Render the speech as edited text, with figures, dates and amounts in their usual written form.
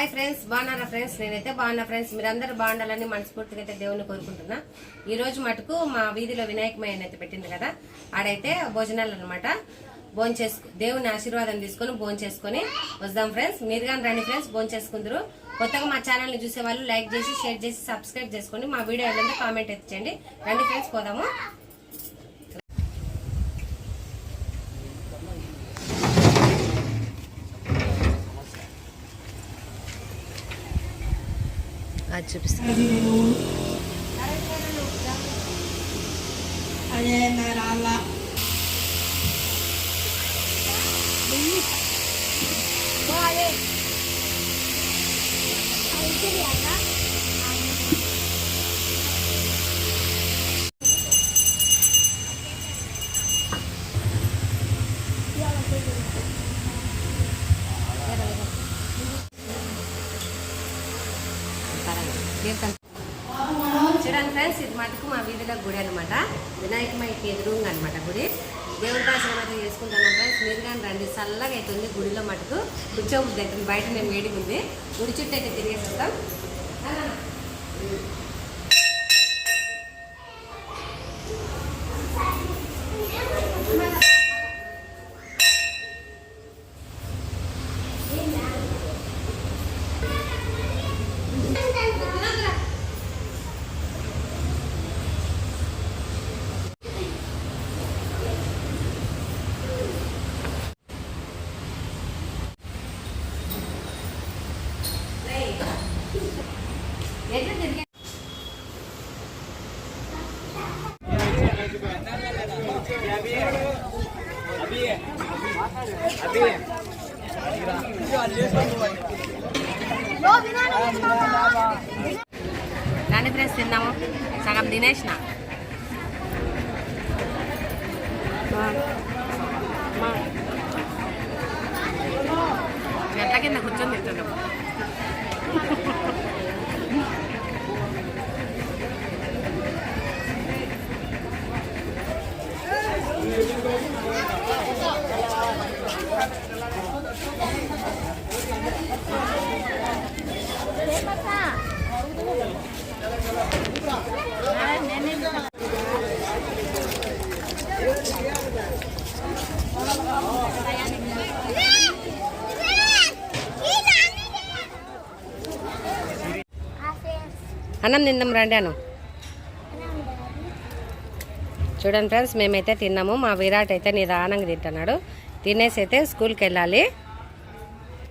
Hi friends, బాగున్నారా friends? నేనైతే బాగున్నా ఫ్రెండ్స్. మీరందరూ బాగుండాలని మనస్ఫూర్తిగా అయితే దేవుని కోరుకుంటున్నా. ఈ రోజు మటుకు మా వీధిలో వినాయకమయ్య అయితే పెట్టింది కదా, ఆడైతే భోజనాలు అనమాట. దేవుని ఆశీర్వాదం తీసుకొని భోంచేసుకొని వద్దాం ఫ్రెండ్స్. మీరు కానీ రండి ఫ్రెండ్స్, భోంచేసుకుందరు. కొత్తగా మా ఛానల్ ని చూసే వాళ్ళు లైక్ చేసి, షేర్ చేసి, సబ్స్క్రైబ్ చేసుకోండి. మా వీడియో ఏంటంటే కామెంట్ ఎత్తించండి. రండి ఫ్రెండ్స్, పోదాము. అది చూపిస్తాను. అదే రాళ్ళ చూడండి ఫ్రెండ్స్, ఇది మటుకు మా వీధిలో గుడి అనమాట. వినాయకమయ్యకి ఎదురుగా అనమాట గుడి. దేవుడి దర్శనం అయితే చేసుకుంటాను ఫ్రెండ్స్. మీరు కానీ రండి, చల్లగా అవుతుంది గుడిలో మటుకు. కూర్చోబుద్ది అవుతుంది, బయట నేను వేడిగా ఉంది. గుడి చుట్టూ అయితే తిరిగేస్తాం. రండి ఫ్రెండ్స్, తిన్నాము. సగం తినేసిన. గంట కింద కూర్చొని తింటున్నాము. అన్నం తిందాం రండి అను. చూడండి ఫ్రెండ్స్, మేమైతే తిన్నాము. మా విరాట్ అయితే నిదానంగా తింటున్నాడు. తినేసి అయితే స్కూల్కి వెళ్ళాలి.